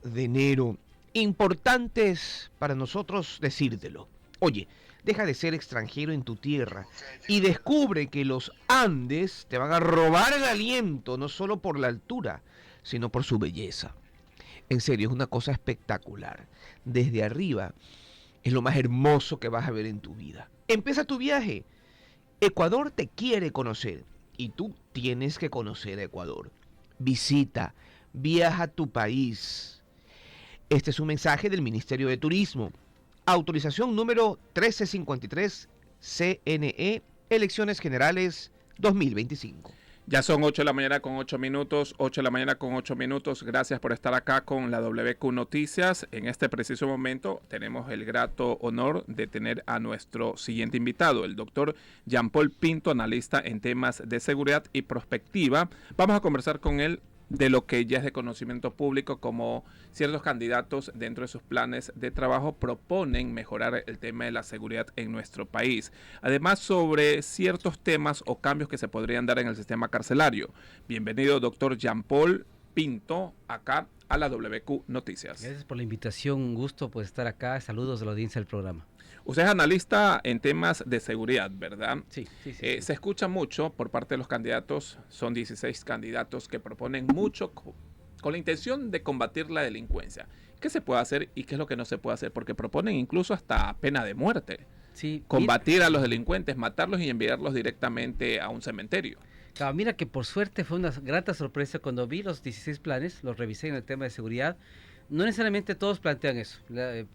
de enero, importantes para nosotros decírtelo. Oye, deja de ser extranjero en tu tierra y descubre que los Andes te van a robar el aliento, no solo por la altura, sino por su belleza. En serio, es una cosa espectacular. Desde arriba es lo más hermoso que vas a ver en tu vida. Empieza tu viaje. Ecuador te quiere conocer y tú tienes que conocer a Ecuador. Visita, viaja a tu país. Este es un mensaje del Ministerio de Turismo. Autorización número 1353 CNE, Elecciones Generales 2025. Ya son 8 de la mañana con 8 minutos, 8 de la mañana con 8 minutos. Gracias por estar acá con la WQ Noticias. En este preciso momento tenemos el grato honor de tener a nuestro siguiente invitado, el doctor Jean-Paul Pinto, analista en temas de seguridad y prospectiva. Vamos a conversar con él de lo que ya es de conocimiento público, como ciertos candidatos dentro de sus planes de trabajo proponen mejorar el tema de la seguridad en nuestro país. Además, sobre ciertos temas o cambios que se podrían dar en el sistema carcelario. Bienvenido, doctor Jean-Paul Pinto, acá a la WQ Noticias. Gracias por la invitación, un gusto pues estar acá. Saludos de la audiencia del programa. Usted es analista en temas de seguridad, ¿verdad? Sí. Se escucha mucho por parte de los candidatos, son 16 candidatos que proponen mucho con la intención de combatir la delincuencia. ¿Qué se puede hacer y qué es lo que no se puede hacer? Porque proponen incluso hasta pena de muerte. Sí, combatir a los delincuentes, matarlos y enviarlos directamente a un cementerio. Claro, mira que por suerte fue una grata sorpresa cuando vi los 16 planes, los revisé en el tema de seguridad. No necesariamente todos plantean eso.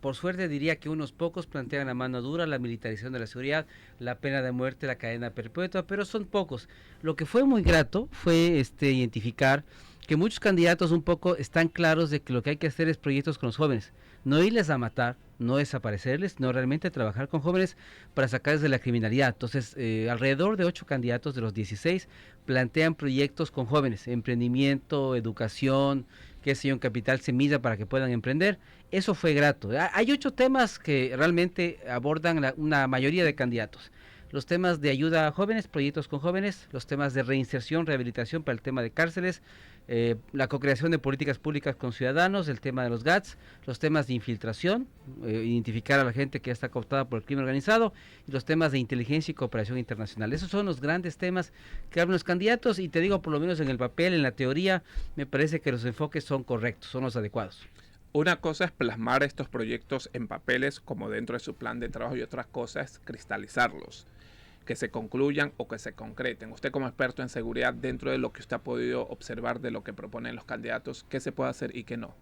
Por suerte diría que unos pocos plantean la mano dura, la militarización de la seguridad, la pena de muerte, la cadena perpetua, pero son pocos. Lo que fue muy grato fue identificar que muchos candidatos un poco están claros de que lo que hay que hacer es proyectos con los jóvenes. No irles a matar, no desaparecerles, sino realmente trabajar con jóvenes para sacarles de la criminalidad. Entonces, alrededor de 8 candidatos de los 16 plantean proyectos con jóvenes, emprendimiento, educación, qué sé yo, en capital semilla para que puedan emprender. Eso fue grato. Hay 8 temas que realmente abordan una mayoría de candidatos. Los temas de ayuda a jóvenes, proyectos con jóvenes, los temas de reinserción, rehabilitación para el tema de cárceles, la co-creación de políticas públicas con ciudadanos, el tema de los GATS, los temas de infiltración, identificar a la gente que ya está cooptada por el crimen organizado, y los temas de inteligencia y cooperación internacional. Esos son los grandes temas que hablan los candidatos, y te digo, por lo menos en el papel, en la teoría, me parece que los enfoques son correctos, son los adecuados. Una cosa es plasmar estos proyectos en papeles como dentro de su plan de trabajo y otra cosa es cristalizarlos, que se concluyan o que se concreten. Usted como experto en seguridad, dentro de lo que usted ha podido observar de lo que proponen los candidatos, ¿qué se puede hacer y qué no?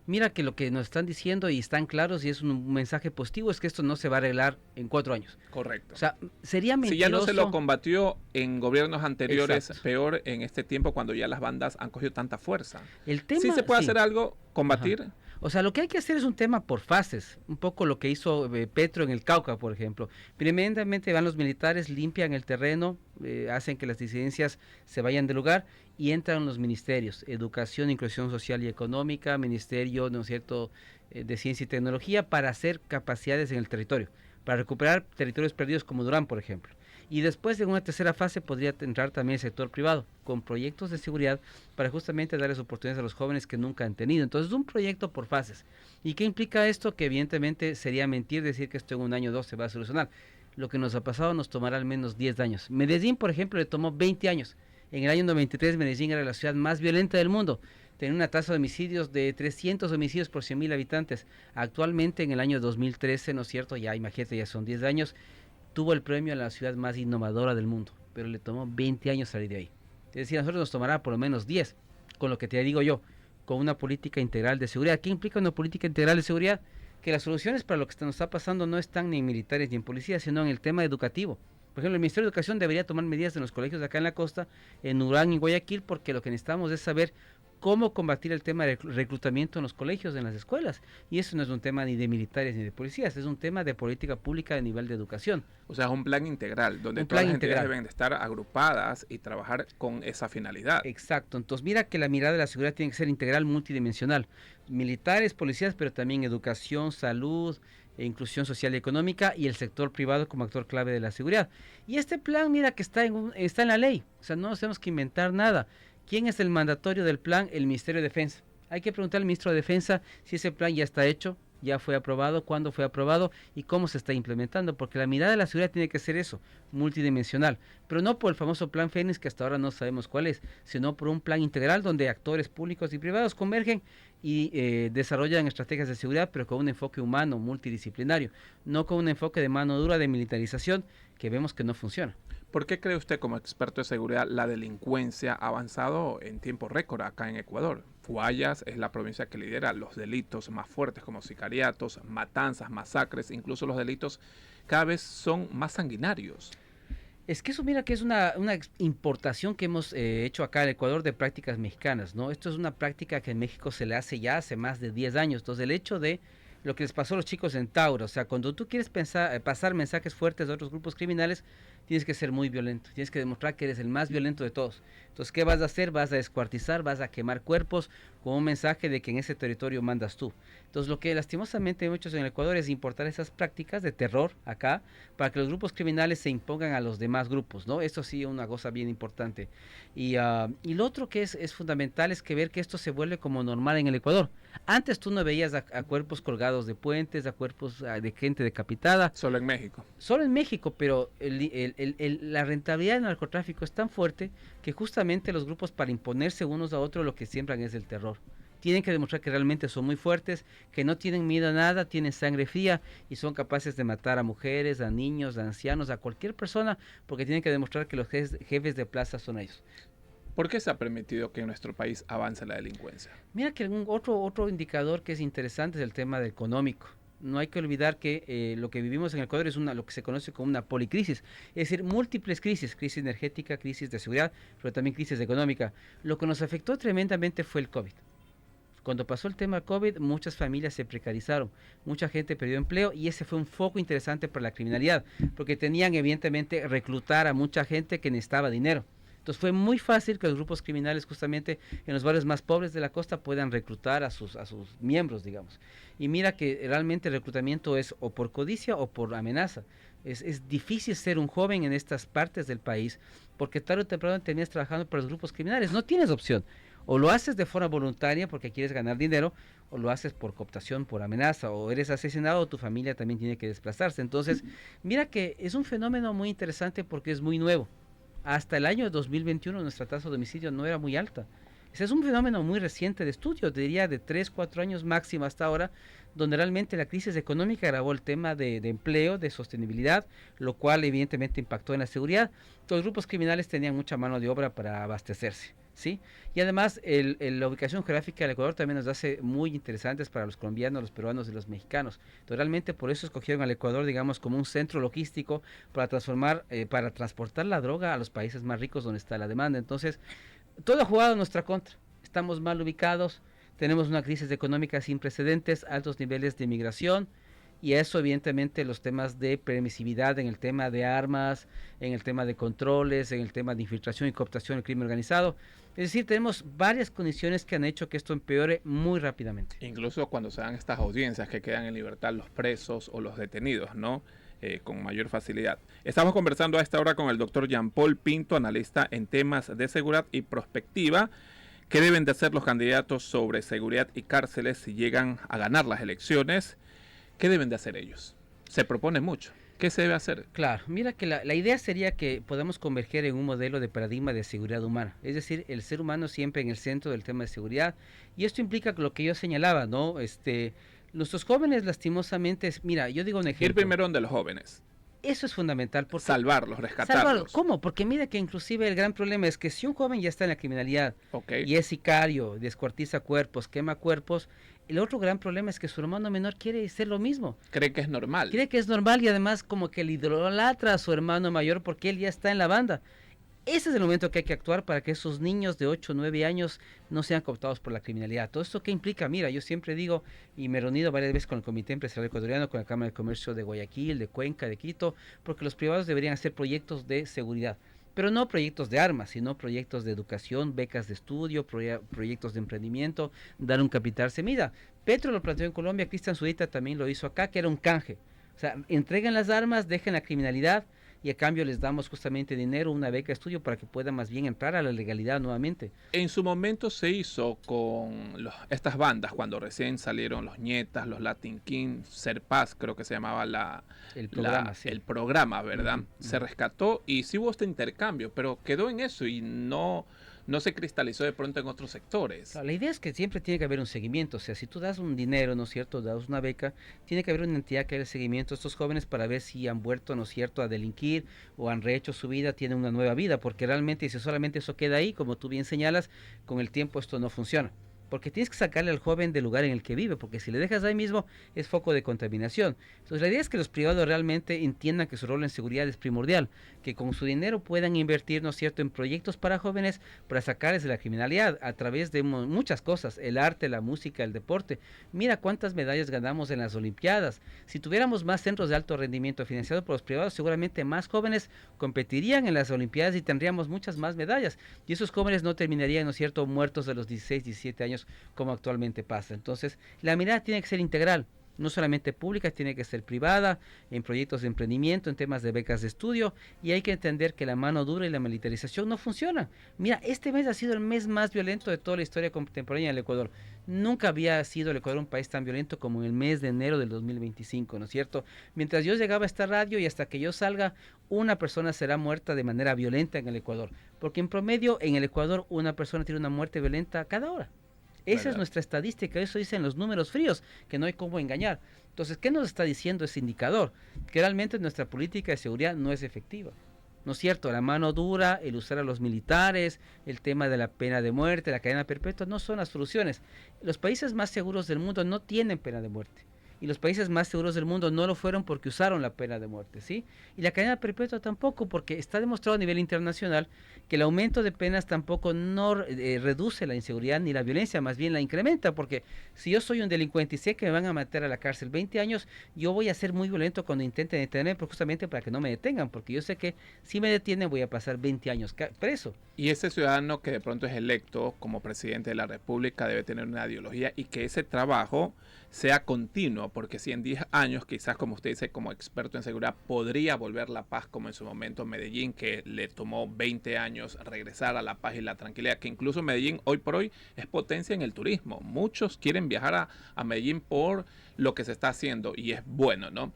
Mira que lo que nos están diciendo y están claros y es un mensaje positivo es que esto no se va a arreglar en 4 años. Correcto. O sea, sería mentiroso. Si ya no se lo combatió en gobiernos anteriores, Exacto. Peor en este tiempo cuando ya las bandas han cogido tanta fuerza. El tema, ¿Sí se puede hacer algo, combatir? Ajá. O sea, lo que hay que hacer es un tema por fases, un poco lo que hizo Petro en el Cauca, por ejemplo. Primeramente van los militares, limpian el terreno, hacen que las disidencias se vayan del lugar y entran los ministerios, Educación, Inclusión Social y Económica, Ministerio, ¿no es cierto?, de Ciencia y Tecnología, para hacer capacidades en el territorio, para recuperar territorios perdidos como Durán, por ejemplo. Y después, en una tercera fase, podría entrar también el sector privado, con proyectos de seguridad para justamente darles oportunidades a los jóvenes que nunca han tenido. Entonces, un proyecto por fases. ¿Y qué implica esto? Que evidentemente sería mentir decir que esto en un año o 2 se va a solucionar. Lo que nos ha pasado nos tomará al menos 10 años. Medellín, por ejemplo, le tomó 20 años. En el año 93, Medellín era la ciudad más violenta del mundo. Tenía una tasa de homicidios de 300 homicidios por 100.000 habitantes. Actualmente, en el año 2013, ¿no es cierto? Ya imagínate, ya son 10 años. Tuvo el premio a la ciudad más innovadora del mundo, pero le tomó 20 años salir de ahí. Es decir, a nosotros nos tomará por lo menos 10, con lo que te digo yo, con una política integral de seguridad. ¿Qué implica una política integral de seguridad? Que las soluciones para lo que nos está pasando no están ni en militares ni en policías, sino en el tema educativo. Por ejemplo, el Ministerio de Educación debería tomar medidas en los colegios de acá en la costa, en Urán y Guayaquil, porque lo que necesitamos es saber cómo combatir el tema de reclutamiento en los colegios, en las escuelas. Y eso no es un tema ni de militares ni de policías, es un tema de política pública de nivel de educación. O sea, es un plan integral, donde todas las entidades deben de estar agrupadas y trabajar con esa finalidad. Exacto, entonces mira que la mirada de la seguridad tiene que ser integral, multidimensional. Militares, policías, pero también educación, salud, inclusión social y económica, y el sector privado como actor clave de la seguridad. Y este plan, mira que está en la ley, o sea, no nos tenemos que inventar nada. ¿Quién es el mandatorio del plan? El Ministerio de Defensa. Hay que preguntar al ministro de Defensa si ese plan ya está hecho, ya fue aprobado, cuándo fue aprobado y cómo se está implementando, porque la mirada de la seguridad tiene que ser eso, multidimensional, pero no por el famoso plan Fénix, que hasta ahora no sabemos cuál es, sino por un plan integral donde actores públicos y privados convergen y desarrollan estrategias de seguridad, pero con un enfoque humano, multidisciplinario, no con un enfoque de mano dura de militarización que vemos que no funciona. ¿Por qué cree usted, como experto de seguridad, la delincuencia ha avanzado en tiempo récord acá en Ecuador? Guayas es la provincia que lidera los delitos más fuertes como sicariatos, matanzas, masacres, incluso los delitos cada vez son más sanguinarios. Es que eso mira que es una importación que hemos hecho acá en Ecuador de prácticas mexicanas, ¿no? Esto es una práctica que en México se le hace ya hace más de 10 años. Entonces el hecho de lo que les pasó a los chicos en Tauro, o sea, cuando tú quieres pasar mensajes fuertes de otros grupos criminales, tienes que ser muy violento, tienes que demostrar que eres el más violento de todos. Entonces, ¿qué vas a hacer? Vas a descuartizar, vas a quemar cuerpos con un mensaje de que en ese territorio mandas tú. Entonces, lo que lastimosamente hemos hecho en el Ecuador es importar esas prácticas de terror acá para que los grupos criminales se impongan a los demás grupos, ¿no? Esto sí es una cosa bien importante. Y lo otro que es fundamental es que ver que esto se vuelve como normal en el Ecuador. Antes tú no veías a cuerpos colgados de puentes, a cuerpos de gente decapitada. Solo en México. Solo en México, pero la rentabilidad del narcotráfico es tan fuerte que justamente los grupos, para imponerse unos a otros, lo que siembran es el terror. Tienen que demostrar que realmente son muy fuertes, que no tienen miedo a nada, tienen sangre fría y son capaces de matar a mujeres, a niños, a ancianos, a cualquier persona, porque tienen que demostrar que los jefes de plaza son ellos. ¿Por qué se ha permitido que en nuestro país avance la delincuencia? Mira que otro indicador que es interesante es el tema económico. No hay que olvidar que lo que vivimos en el Ecuador es lo que se conoce como una policrisis, es decir, múltiples crisis energética, crisis de seguridad, pero también crisis económica. Lo que nos afectó tremendamente fue el COVID. Cuando pasó el tema COVID, muchas familias se precarizaron, mucha gente perdió empleo y ese fue un foco interesante para la criminalidad, porque tenían evidentemente reclutar a mucha gente que necesitaba dinero. Entonces fue muy fácil que los grupos criminales justamente en los barrios más pobres de la costa puedan reclutar a sus miembros, digamos. Y mira que realmente el reclutamiento es o por codicia o por amenaza. Es difícil ser un joven en estas partes del país porque tarde o temprano terminas trabajando para los grupos criminales. No tienes opción. O lo haces de forma voluntaria porque quieres ganar dinero, o lo haces por cooptación, por amenaza, o eres asesinado o tu familia también tiene que desplazarse. Entonces, mira que es un fenómeno muy interesante porque es muy nuevo. Hasta el año 2021 nuestra tasa de homicidio no era muy alta. Ese es un fenómeno muy reciente de estudio, diría de 3, 4 años máximo hasta ahora, donde realmente la crisis económica agravó el tema de empleo, de sostenibilidad, lo cual evidentemente impactó en la seguridad. Los grupos criminales tenían mucha mano de obra para abastecerse, ¿sí? Y además la ubicación geográfica del Ecuador también nos hace muy interesantes para los colombianos, los peruanos y los mexicanos. Entonces, realmente por eso escogieron al Ecuador, digamos, como un centro logístico para para transportar la droga a los países más ricos donde está la demanda. Entonces, todo ha jugado en nuestra contra. Estamos mal ubicados, tenemos una crisis económica sin precedentes, altos niveles de inmigración, y eso evidentemente los temas de permisividad en el tema de armas, en el tema de controles, en el tema de infiltración y cooptación del crimen organizado. Es decir, tenemos varias condiciones que han hecho que esto empeore muy rápidamente. Incluso cuando se dan estas audiencias que quedan en libertad los presos o los detenidos, ¿no? Con mayor facilidad. Estamos conversando a esta hora con el doctor Jean-Paul Pinto, analista en temas de seguridad y prospectiva. ¿Qué deben de hacer los candidatos sobre seguridad y cárceles si llegan a ganar las elecciones? ¿Qué deben de hacer ellos? Se propone mucho. ¿Qué se debe hacer? Claro, mira que la idea sería que podamos converger en un modelo de paradigma de seguridad humana, es decir, el ser humano siempre en el centro del tema de seguridad, y esto implica lo que yo señalaba, ¿no? Nuestros jóvenes lastimosamente, mira, yo digo un ejemplo. Ir primero donde los jóvenes. Eso es fundamental. Porque salvarlos, rescatarlos. ¿Cómo? Porque mira que inclusive el gran problema es que si un joven ya está en la criminalidad y es sicario, descuartiza cuerpos, quema cuerpos, el otro gran problema es que su hermano menor quiere ser lo mismo. Cree que es normal. Cree que es normal y además como que le idolatra a su hermano mayor porque él ya está en la banda. Ese es el momento que hay que actuar para que esos niños de 8 o 9 años no sean cooptados por la criminalidad. Todo esto que implica, mira, yo siempre digo, y me he reunido varias veces con el Comité Empresarial Ecuatoriano, con la Cámara de Comercio de Guayaquil, de Cuenca, de Quito, porque los privados deberían hacer proyectos de seguridad. Pero no proyectos de armas, sino proyectos de educación, becas de estudio, proyectos de emprendimiento, dar un capital semilla. Petro lo planteó en Colombia, Cristian Zurita también lo hizo acá, que era un canje. O sea, entreguen las armas, dejen la criminalidad, y a cambio les damos justamente dinero, una beca de estudio para que puedan más bien entrar a la legalidad nuevamente. En su momento se hizo con estas bandas, cuando recién salieron los Nietas, los Latin Kings, Serpaz, creo que se llamaba El programa, sí. el programa, ¿verdad? Se Ujú. rescató y sí hubo este intercambio, pero quedó en eso y no se cristalizó de pronto en otros sectores. Claro, la idea es que siempre tiene que haber un seguimiento, o sea, si tú das un dinero, ¿no es cierto?, das una beca, tiene que haber una entidad que haga el seguimiento a estos jóvenes para ver si han vuelto, ¿no es cierto?, a delinquir o han rehecho su vida, tienen una nueva vida, porque realmente si solamente eso queda ahí, como tú bien señalas, con el tiempo esto no funciona. Porque tienes que sacarle al joven del lugar en el que vive, porque si le dejas ahí mismo es foco de contaminación. Entonces la idea es que los privados realmente entiendan que su rol en seguridad es primordial, que con su dinero puedan invertir, ¿no es cierto?, en proyectos para jóvenes, para sacarles de la criminalidad a través de muchas cosas, el arte, la música, el deporte. Mira cuántas medallas ganamos en las Olimpiadas. Si tuviéramos más centros de alto rendimiento financiados por los privados, seguramente más jóvenes competirían en las Olimpiadas y tendríamos muchas más medallas. Y esos jóvenes no terminarían, ¿no es cierto?, muertos de los 16, 17 años como actualmente pasa. Entonces, la mirada tiene que ser integral, no solamente pública, tiene que ser privada, en proyectos de emprendimiento, en temas de becas de estudio, y hay que entender que la mano dura y la militarización no funcionan. Mira, este mes ha sido el mes más violento de toda la historia contemporánea del Ecuador. Nunca había sido el Ecuador un país tan violento como en el mes de enero del 2025, ¿no es cierto? Mientras yo llegaba a esta radio y hasta que yo salga, una persona será muerta de manera violenta en el Ecuador, porque en promedio en el Ecuador una persona tiene una muerte violenta cada hora. Esa es ¿Verdad? nuestra estadística, eso dicen los números fríos, que no hay cómo engañar. Entonces, ¿qué nos está diciendo ese indicador? Que realmente nuestra política de seguridad no es efectiva. ¿No es cierto? La mano dura, el usar a los militares, el tema de la pena de muerte, la cadena perpetua, no son las soluciones. Los países más seguros del mundo no tienen pena de muerte. Y los países más seguros del mundo no lo fueron porque usaron la pena de muerte, ¿sí? Y la cadena perpetua tampoco, porque está demostrado a nivel internacional que el aumento de penas tampoco no reduce la inseguridad ni la violencia, más bien la incrementa, porque si yo soy un delincuente y sé que me van a meter a la cárcel 20 años, yo voy a ser muy violento cuando intenten detenerme, justamente para que no me detengan, porque yo sé que si me detienen voy a pasar 20 años preso. Y ese ciudadano que de pronto es electo como presidente de la República debe tener una ideología y que ese trabajo sea continuo, porque si en 10 años, quizás como usted dice, como experto en seguridad, podría volver la paz como en su momento Medellín, que le tomó 20 años regresar a la paz y la tranquilidad, que incluso Medellín hoy por hoy es potencia en el turismo. Muchos quieren viajar a Medellín por lo que se está haciendo y es bueno, ¿no?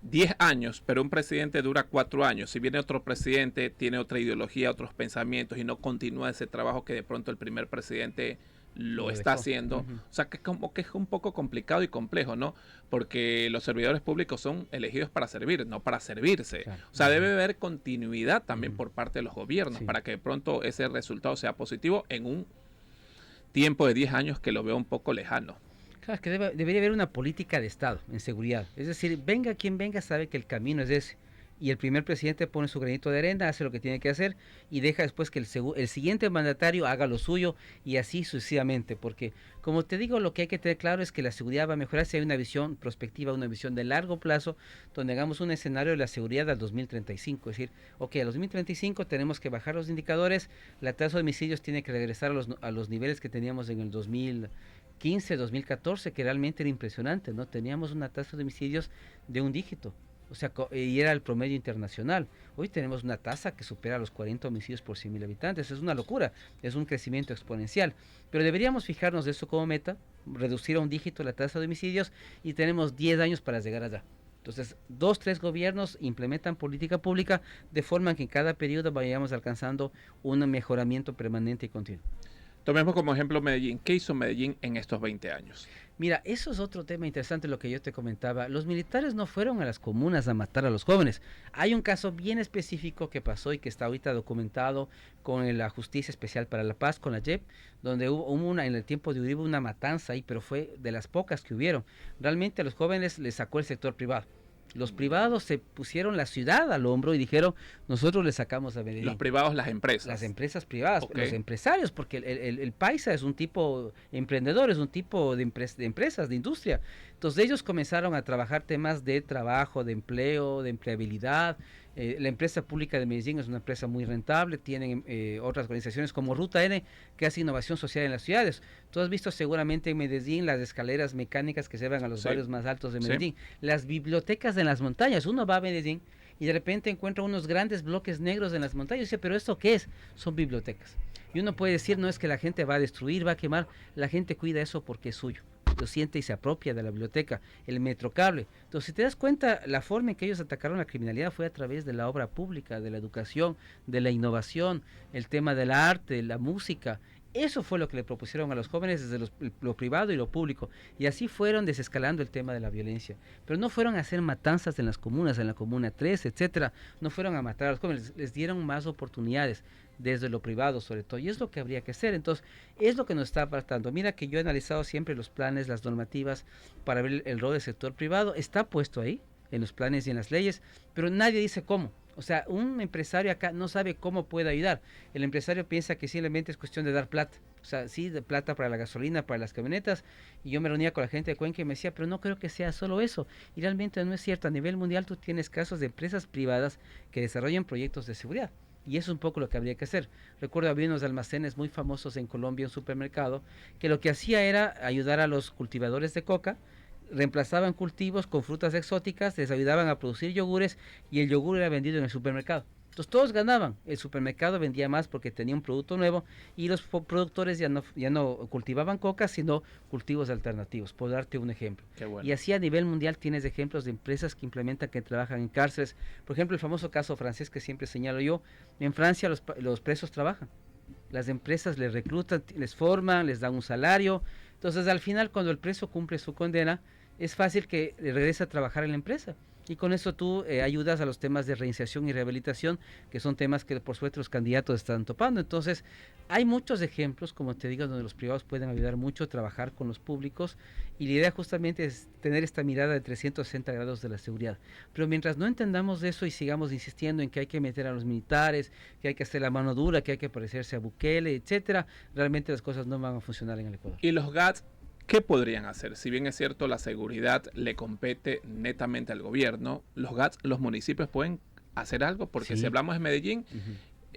10 años, pero un presidente dura 4 años. Si viene otro presidente, tiene otra ideología, otros pensamientos y no continúa ese trabajo que de pronto el primer presidente lo está Dejó. haciendo. Ujú. O sea, que como que es un poco complicado y complejo, ¿no? Porque los servidores públicos son elegidos para servir, no para servirse. Claro. O sea, Ujú. debe haber continuidad también Ujú. por parte de los gobiernos Sí. para que de pronto ese resultado sea positivo en un tiempo de 10 años que lo veo un poco lejano. Claro, es que debería haber una política de Estado en seguridad. Es decir, venga quien venga, sabe que el camino es ese. Y el primer presidente pone su granito de arena, hace lo que tiene que hacer y deja después que el siguiente mandatario haga lo suyo y así sucesivamente. Porque, como te digo, lo que hay que tener claro es que la seguridad va a mejorar si hay una visión prospectiva, una visión de largo plazo, donde hagamos un escenario de la seguridad al 2035. Es decir, ok, al 2035 tenemos que bajar los indicadores, la tasa de homicidios tiene que regresar a los niveles que teníamos en el 2015, 2014, que realmente era impresionante, ¿no? Teníamos una tasa de homicidios de un dígito, o sea, y era el promedio internacional. Hoy tenemos una tasa que supera los 40 homicidios por 100.000 habitantes, es una locura, es un crecimiento exponencial, pero deberíamos fijarnos de eso como meta, reducir a un dígito la tasa de homicidios y tenemos 10 años para llegar allá. Entonces, 2, 3 gobiernos implementan política pública de forma que en cada periodo vayamos alcanzando un mejoramiento permanente y continuo. Tomemos como ejemplo Medellín. ¿Qué hizo Medellín en estos 20 años? Mira, eso es otro tema interesante lo que yo te comentaba. Los militares no fueron a las comunas a matar a los jóvenes. Hay un caso bien específico que pasó y que está ahorita documentado con la Justicia Especial para la Paz, con la JEP, donde hubo en el tiempo de Uribe una matanza ahí, pero fue de las pocas que hubieron. Realmente a los jóvenes les sacó el sector privado. Los privados se pusieron la ciudad al hombro y dijeron, nosotros le sacamos a Medellín. Los privados, las empresas. Las empresas privadas, Ok. los empresarios, porque el paisa es un tipo emprendedor, es un tipo de empresas, de industria. Entonces ellos comenzaron a trabajar temas de trabajo, de empleo, de empleabilidad. La empresa pública de Medellín es una empresa muy rentable, tienen otras organizaciones como Ruta N, que hace innovación social en las ciudades. Tú has visto seguramente en Medellín las escaleras mecánicas que se van a los Sí. barrios más altos de Sí. Medellín, las bibliotecas en las montañas. Uno va a Medellín y de repente encuentra unos grandes bloques negros en las montañas y dice, pero ¿esto qué es? Son bibliotecas. Y uno puede decir, no es que la gente va a destruir, va a quemar, la gente cuida eso porque es suyo. Lo siente y se apropia de la biblioteca, el metrocable. Entonces, si te das cuenta, la forma en que ellos atacaron la criminalidad fue a través de la obra pública, de la educación, de la innovación, el tema del arte, la música. Eso fue lo que le propusieron a los jóvenes desde lo privado y lo público. Y así fueron desescalando el tema de la violencia. Pero no fueron a hacer matanzas en las comunas, en la Comuna 3, etcétera. No fueron a matar a los jóvenes, les dieron más oportunidades desde lo privado sobre todo, y es lo que habría que hacer. Entonces, es lo que nos está faltando. Mira que yo he analizado siempre los planes, las normativas para ver el rol del sector privado, está puesto ahí, en los planes y en las leyes, pero nadie dice cómo. O sea, un empresario acá no sabe cómo puede ayudar. El empresario piensa que simplemente es cuestión de dar plata. O sea, sí, de plata para la gasolina, para las camionetas. Y yo me reunía con la gente de Cuenca y me decía, pero no creo que sea solo eso. Y realmente no es cierto. A nivel mundial tú tienes casos de empresas privadas que desarrollan proyectos de seguridad. Y eso es un poco lo que habría que hacer. Recuerdo, había unos almacenes muy famosos en Colombia, un supermercado, que lo que hacía era ayudar a los cultivadores de coca, reemplazaban cultivos con frutas exóticas, les ayudaban a producir yogures y el yogur era vendido en el supermercado. Entonces todos ganaban, el supermercado vendía más porque tenía un producto nuevo y los productores ya no cultivaban coca, sino cultivos alternativos, por darte un ejemplo. Qué bueno. Y así a nivel mundial tienes ejemplos de empresas que implementan, que trabajan en cárceles. Por ejemplo, el famoso caso francés que siempre señalo yo, en Francia los presos trabajan. Las empresas les reclutan, les forman, les dan un salario. Entonces al final cuando el preso cumple su condena, es fácil que regrese a trabajar en la empresa. Y con eso tú ayudas a los temas de reinserción y rehabilitación, que son temas que por suerte los candidatos están topando. Entonces, hay muchos ejemplos, como te digo, donde los privados pueden ayudar mucho a trabajar con los públicos. Y la idea justamente es tener esta mirada de 360 grados de la seguridad. Pero mientras no entendamos eso y sigamos insistiendo en que hay que meter a los militares, que hay que hacer la mano dura, que hay que parecerse a Bukele, etcétera, realmente las cosas no van a funcionar en el Ecuador. ¿Y los GATS qué podrían hacer? Si bien es cierto, la seguridad le compete netamente al gobierno, los GATS, los municipios pueden hacer algo, porque Sí. si hablamos de Medellín,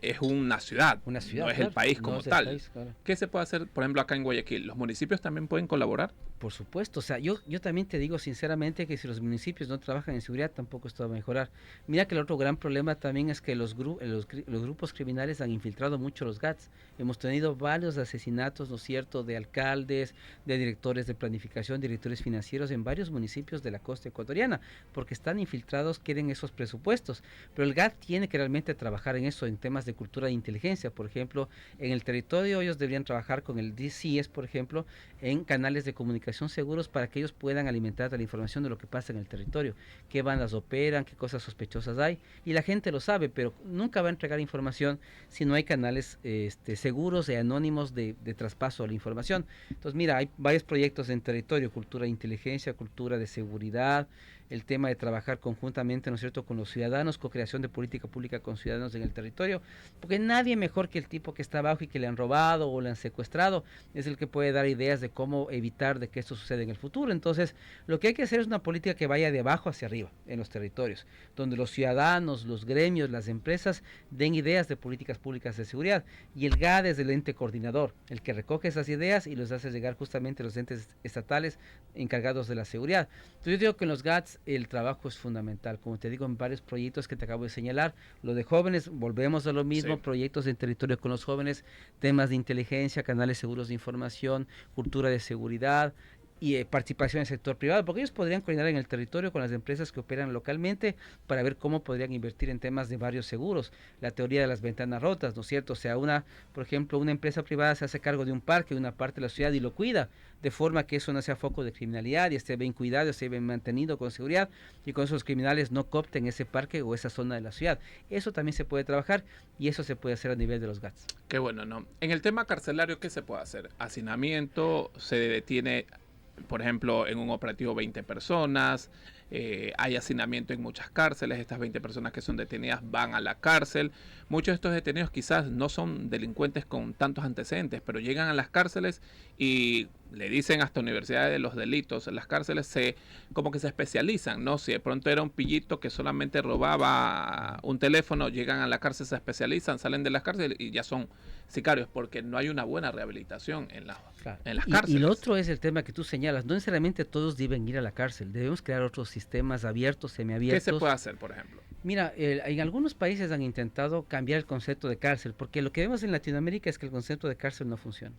es una ciudad, Una ciudad, no es claro, el país no como es el tal. país, claro. ¿Qué se puede hacer, por ejemplo, acá en Guayaquil? ¿Los municipios también pueden colaborar? Por supuesto, o sea, yo también te digo sinceramente que si los municipios no trabajan en seguridad tampoco esto va a mejorar. Mira que el otro gran problema también es que los grupos criminales han infiltrado mucho los GATS. Hemos tenido varios asesinatos, ¿no es cierto?, de alcaldes, de directores de planificación, directores financieros en varios municipios de la costa ecuatoriana, porque están infiltrados, quieren esos presupuestos. Pero el GAT tiene que realmente trabajar en eso, en temas de cultura de inteligencia. Por ejemplo, en el territorio ellos deberían trabajar con el DCS, por ejemplo, en canales de comunicación seguros para que ellos puedan alimentar la información de lo que pasa en el territorio, qué bandas operan, qué cosas sospechosas hay, y la gente lo sabe, pero nunca va a entregar información si no hay canales seguros y anónimos de traspaso de la información. Entonces mira, hay varios proyectos en territorio, cultura de inteligencia, cultura de seguridad, el tema de trabajar conjuntamente, ¿no es cierto?, con los ciudadanos, co-creación de política pública con ciudadanos en el territorio, porque nadie mejor que el tipo que está abajo y que le han robado o le han secuestrado, es el que puede dar ideas de cómo evitar de que esto suceda en el futuro. Entonces, lo que hay que hacer es una política que vaya de abajo hacia arriba, en los territorios, donde los ciudadanos, los gremios, las empresas den ideas de políticas públicas de seguridad, y el GAD es el ente coordinador, el que recoge esas ideas y los hace llegar justamente a los entes estatales encargados de la seguridad. Entonces yo digo que en los GATS el trabajo es fundamental, como te digo, en varios proyectos que te acabo de señalar, lo de jóvenes, volvemos a lo mismo, Sí. proyectos en territorio con los jóvenes, temas de inteligencia, canales seguros de información, cultura de seguridad y participación en el sector privado, porque ellos podrían coordinar en el territorio con las empresas que operan localmente para ver cómo podrían invertir en temas de varios seguros, la teoría de las ventanas rotas, ¿no es cierto? O sea, por ejemplo, una empresa privada se hace cargo de un parque, de una parte de la ciudad y lo cuida, de forma que eso no sea foco de criminalidad y esté bien cuidado, esté bien mantenido con seguridad, y con eso los criminales no coopten ese parque o esa zona de la ciudad. Eso también se puede trabajar y eso se puede hacer a nivel de los GATS. Qué bueno, ¿no? En el tema carcelario, ¿qué se puede hacer? Hacinamiento, se detiene, por ejemplo, en un operativo 20 personas, hay hacinamiento en muchas cárceles, estas 20 personas que son detenidas van a la cárcel. Muchos de estos detenidos quizás no son delincuentes con tantos antecedentes, pero llegan a las cárceles y le dicen hasta universidades de los delitos. Las cárceles como que se especializan, ¿no? Si de pronto era un pillito que solamente robaba un teléfono, llegan a la cárcel, se especializan, salen de las cárceles y ya son sicarios, porque no hay una buena rehabilitación en las cárceles. Y lo otro es el tema que tú señalas, no necesariamente todos deben ir a la cárcel, debemos crear otros sistemas abiertos, semiabiertos. ¿Qué se puede hacer, por ejemplo? Mira, en algunos países han intentado cambiar el concepto de cárcel, porque lo que vemos en Latinoamérica es que el concepto de cárcel no funciona.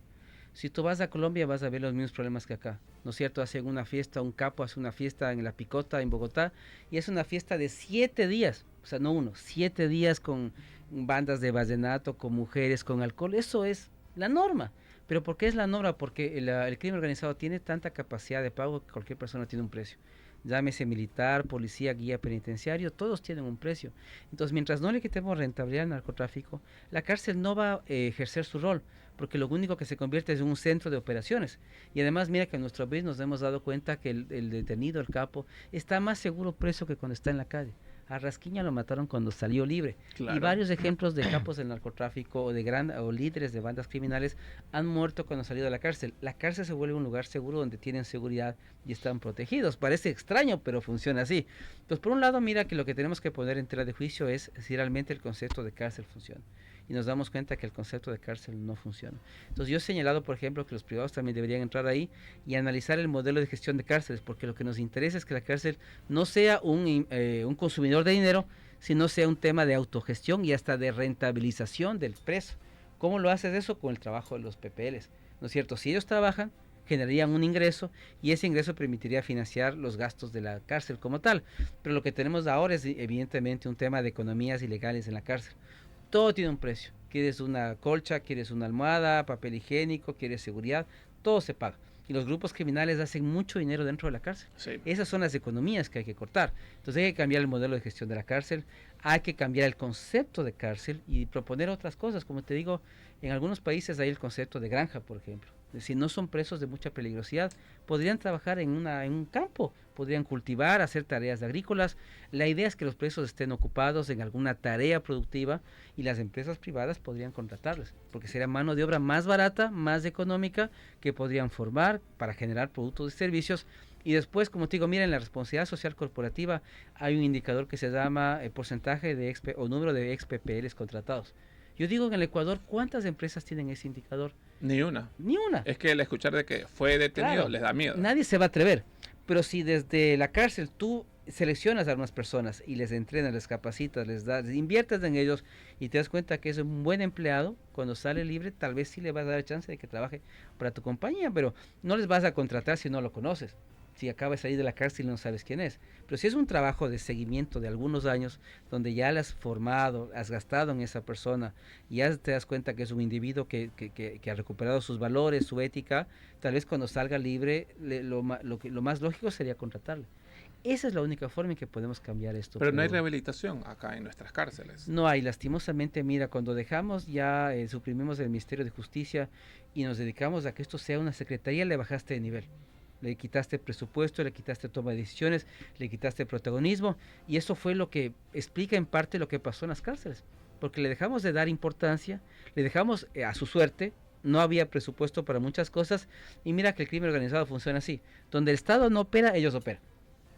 Si tú vas a Colombia vas a ver los mismos problemas que acá, ¿no es cierto? Hacen una fiesta, un capo hace una fiesta en La Picota, en Bogotá, y es una fiesta de 7 días, o sea, no uno, 7 días con bandas de vallenato, con mujeres, con alcohol, eso es la norma. ¿Pero por qué es la norma? Porque el crimen organizado tiene tanta capacidad de pago que cualquier persona tiene un precio. Llámese militar, policía, guía penitenciario, todos tienen un precio. Entonces, mientras no le quitemos rentabilidad al narcotráfico, la cárcel no va a ejercer su rol, porque lo único que se convierte es en un centro de operaciones. Y además, mira que en nuestro país nos hemos dado cuenta que el detenido, el capo, está más seguro preso que cuando está en la calle. A Rasquiña lo mataron cuando salió libre. Claro. Y varios ejemplos de capos del narcotráfico o líderes de bandas criminales han muerto cuando han salido de la cárcel. La cárcel se vuelve un lugar seguro donde tienen seguridad y están protegidos. Parece extraño, pero funciona así. Entonces, por un lado, mira que lo que tenemos que poner en tela de juicio es si realmente el concepto de cárcel funciona. Y nos damos cuenta que el concepto de cárcel no funciona. Entonces, yo he señalado, por ejemplo, que los privados también deberían entrar ahí y analizar el modelo de gestión de cárceles, porque lo que nos interesa es que la cárcel no sea un consumidor de dinero, sino sea un tema de autogestión y hasta de rentabilización del preso. ¿Cómo lo haces eso? Con el trabajo de los PPLs, ¿no es cierto? Si ellos trabajan, generarían un ingreso y ese ingreso permitiría financiar los gastos de la cárcel como tal. Pero lo que tenemos ahora es evidentemente un tema de economías ilegales en la cárcel. Todo tiene un precio. Quieres una colcha, quieres una almohada, papel higiénico, quieres seguridad, todo se paga. Y los grupos criminales hacen mucho dinero dentro de la cárcel. Sí. Esas son las economías que hay que cortar. Entonces hay que cambiar el modelo de gestión de la cárcel, hay que cambiar el concepto de cárcel y proponer otras cosas. Como te digo, en algunos países hay el concepto de granja, por ejemplo. Es decir, no son presos de mucha peligrosidad, podrían trabajar en un campo, podrían cultivar, hacer tareas agrícolas. La idea es que los presos estén ocupados en alguna tarea productiva y las empresas privadas podrían contratarles, porque sería mano de obra más barata, más económica, que podrían formar para generar productos y servicios. Y después, como te digo, mira, en la responsabilidad social corporativa hay un indicador que se llama porcentaje de o número de ex PPLs contratados. Yo digo en el Ecuador, ¿cuántas empresas tienen ese indicador? Ni una. Ni una. Es que el escuchar de que fue detenido Claro, les da miedo. nadie se va a atrever. Pero si desde la cárcel tú seleccionas a unas personas y les entrenas, les capacitas, les das, inviertes en ellos y te das cuenta que es un buen empleado, cuando sale libre tal vez sí le vas a dar chance de que trabaje para tu compañía, pero no les vas a contratar si no lo conoces. Si acaba de salir de la cárcel y no sabes quién es. Pero si es un trabajo de seguimiento de algunos años, donde ya le has formado, has gastado en esa persona, y ya te das cuenta que es un individuo que ha recuperado sus valores, su ética, tal vez cuando salga libre, lo más lógico sería contratarle. Esa es la única forma en que podemos cambiar esto. Pero no hay rehabilitación acá en nuestras cárceles. No hay, lastimosamente, mira, cuando dejamos ya, suprimimos el Ministerio de Justicia y nos dedicamos a que esto sea una secretaría, le bajaste de nivel. Le quitaste presupuesto, le quitaste toma de decisiones, le quitaste protagonismo, y eso fue lo que explica en parte lo que pasó en las cárceles, porque le dejamos de dar importancia, le dejamos a su suerte, no había presupuesto para muchas cosas, y mira que el crimen organizado funciona así, donde el Estado no opera, ellos operan.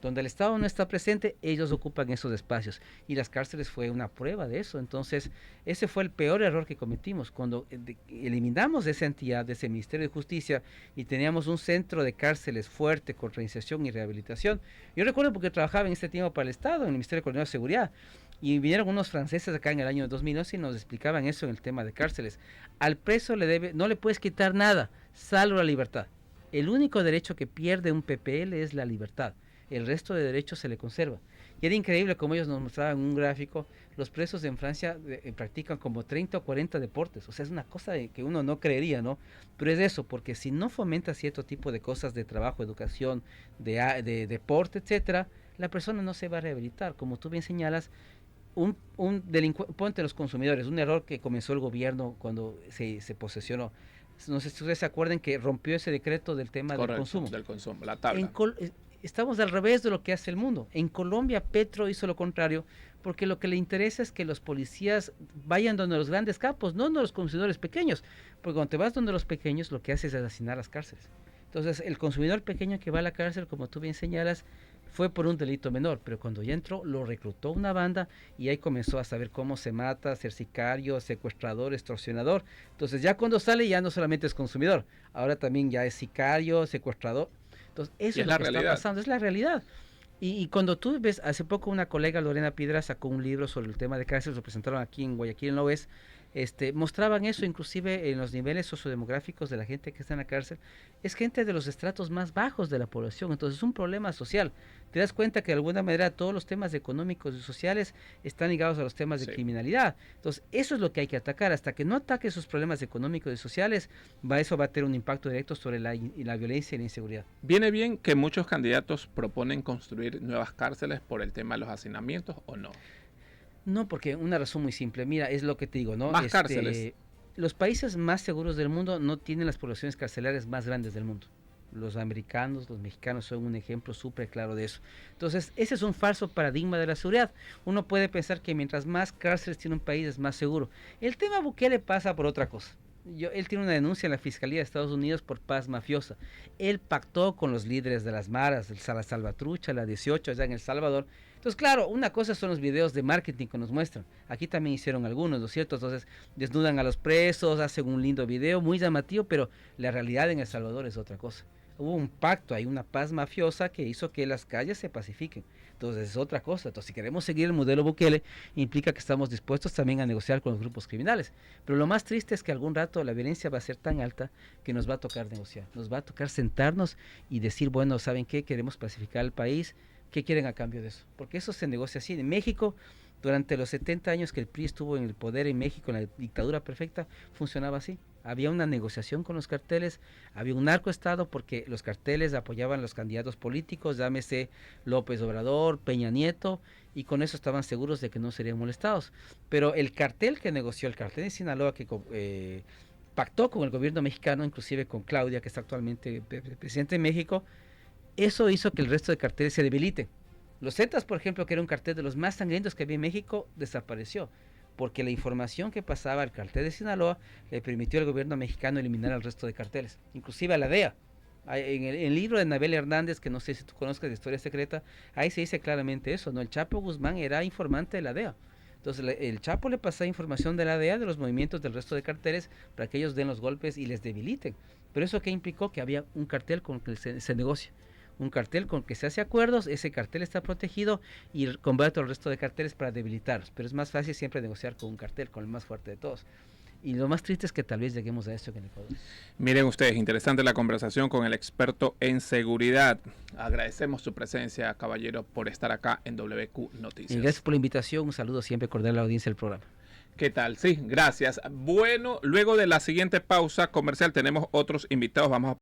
Donde el Estado no está presente, ellos ocupan esos espacios. Y las cárceles fue una prueba de eso. Entonces, ese fue el peor error que cometimos. Cuando eliminamos esa entidad, de ese Ministerio de Justicia, y teníamos un centro de cárceles fuerte con reinserción y rehabilitación. Yo recuerdo porque trabajaba en este tiempo para el Estado, en el Ministerio de Coordinación de Seguridad. Y vinieron unos franceses acá en el año 2011 y nos explicaban eso en el tema de cárceles. Al preso no le puedes quitar nada, salvo la libertad. El único derecho que pierde un PPL es la libertad. El resto de derechos se le conserva. Y era increíble como ellos nos mostraban un gráfico. Los presos en Francia practican como 30 o 40 deportes. O sea, es una cosa que uno no creería, ¿no? Pero es eso, porque si no fomenta cierto tipo de cosas de trabajo, educación, de deporte, etcétera, la persona no se va a rehabilitar. Como tú bien señalas, un delincuente, ponte los consumidores, un error que comenzó el gobierno cuando se posesionó. No sé si ustedes se acuerdan que rompió ese decreto del tema del consumo. Del consumo, la tabla. Estamos al revés de lo que hace el mundo. En Colombia, Petro hizo lo contrario, porque lo que le interesa es que los policías vayan donde los grandes capos, no donde los consumidores pequeños. Porque cuando te vas donde los pequeños, lo que haces es asignar las cárceles. Entonces, el consumidor pequeño que va a la cárcel, como tú bien señalas, fue por un delito menor, pero cuando ya entró, lo reclutó una banda y ahí comenzó a saber cómo se mata, ser sicario, secuestrador, extorsionador. Entonces, ya cuando sale, ya no solamente es consumidor, ahora también ya es sicario, secuestrador. Entonces, eso es lo que está pasando, es la realidad. Y cuando tú ves, hace poco una colega, Lorena Piedra, sacó un libro sobre el tema de cárceles, lo presentaron aquí en Guayaquil, en la OES, mostraban eso inclusive en los niveles sociodemográficos de la gente que está en la cárcel, es gente de los estratos más bajos de la población, entonces es un problema social. Te das cuenta que de alguna manera todos los temas económicos y sociales están ligados a los temas de Sí. criminalidad. Entonces eso es lo que hay que atacar. Hasta que no ataque esos problemas económicos y sociales, eso va a tener un impacto directo sobre la violencia y la inseguridad. ¿Viene bien que muchos candidatos proponen construir nuevas cárceles por el tema de los hacinamientos o no? No, porque una razón muy simple, mira, es lo que te digo, ¿no? Más cárceles. Los países más seguros del mundo no tienen las poblaciones carcelarias más grandes del mundo. Los americanos, los mexicanos son un ejemplo súper claro de eso. Entonces, ese es un falso paradigma de la seguridad. Uno puede pensar que mientras más cárceles tiene un país es más seguro. El tema Bukele pasa por otra cosa. Él tiene una denuncia en la Fiscalía de Estados Unidos por paz mafiosa. Él pactó con los líderes de las maras, la Salvatrucha, la 18 allá en El Salvador. Entonces, claro, una cosa son los videos de marketing que nos muestran. Aquí también hicieron algunos, ¿no es cierto? Entonces, desnudan a los presos, hacen un lindo video, muy llamativo, pero la realidad en El Salvador es otra cosa. Hubo un pacto, hay una paz mafiosa que hizo que las calles se pacifiquen. Entonces es otra cosa. Entonces, si queremos seguir el modelo Bukele, implica que estamos dispuestos también a negociar con los grupos criminales. Pero lo más triste es que algún rato la violencia va a ser tan alta que nos va a tocar negociar. Nos va a tocar sentarnos y decir, bueno, ¿saben qué? Queremos pacificar el país. ¿Qué quieren a cambio de eso? Porque eso se negocia así. En México, durante los 70 años que el PRI estuvo en el poder en México, en la dictadura perfecta, funcionaba así. Había una negociación con los carteles, había un narcoestado porque los carteles apoyaban a los candidatos políticos, llámese López Obrador, Peña Nieto, y con eso estaban seguros de que no serían molestados. Pero el cartel que negoció, el cartel de Sinaloa que pactó con el gobierno mexicano, inclusive con Claudia, que está actualmente presidente de México, eso hizo que el resto de carteles se debiliten. Los Zetas, por ejemplo, que era un cartel de los más sangrientos que había en México, desapareció, porque la información que pasaba al cartel de Sinaloa le permitió al gobierno mexicano eliminar al resto de carteles, inclusive a la DEA. En el libro de Anabel Hernández, que no sé si tú conozcas de Historia Secreta, ahí se dice claramente eso, ¿no? El Chapo Guzmán era informante de la DEA. Entonces el Chapo le pasaba información de la DEA, de los movimientos del resto de carteles, para que ellos den los golpes y les debiliten. Pero eso que implicó que había un cartel con el que se negocia. Un cartel con que se hace acuerdos, ese cartel está protegido y combate al resto de carteles para debilitarlos. Pero es más fácil siempre negociar con un cartel, con el más fuerte de todos. Y lo más triste es que tal vez lleguemos a esto en el Ecuador. Miren ustedes, interesante la conversación con el experto en seguridad. Agradecemos su presencia, caballero, por estar acá en WQ Noticias. Y gracias por la invitación. Un saludo siempre cordial a la audiencia del programa. ¿Qué tal? Sí, gracias. Bueno, luego de la siguiente pausa comercial tenemos otros invitados. Vamos a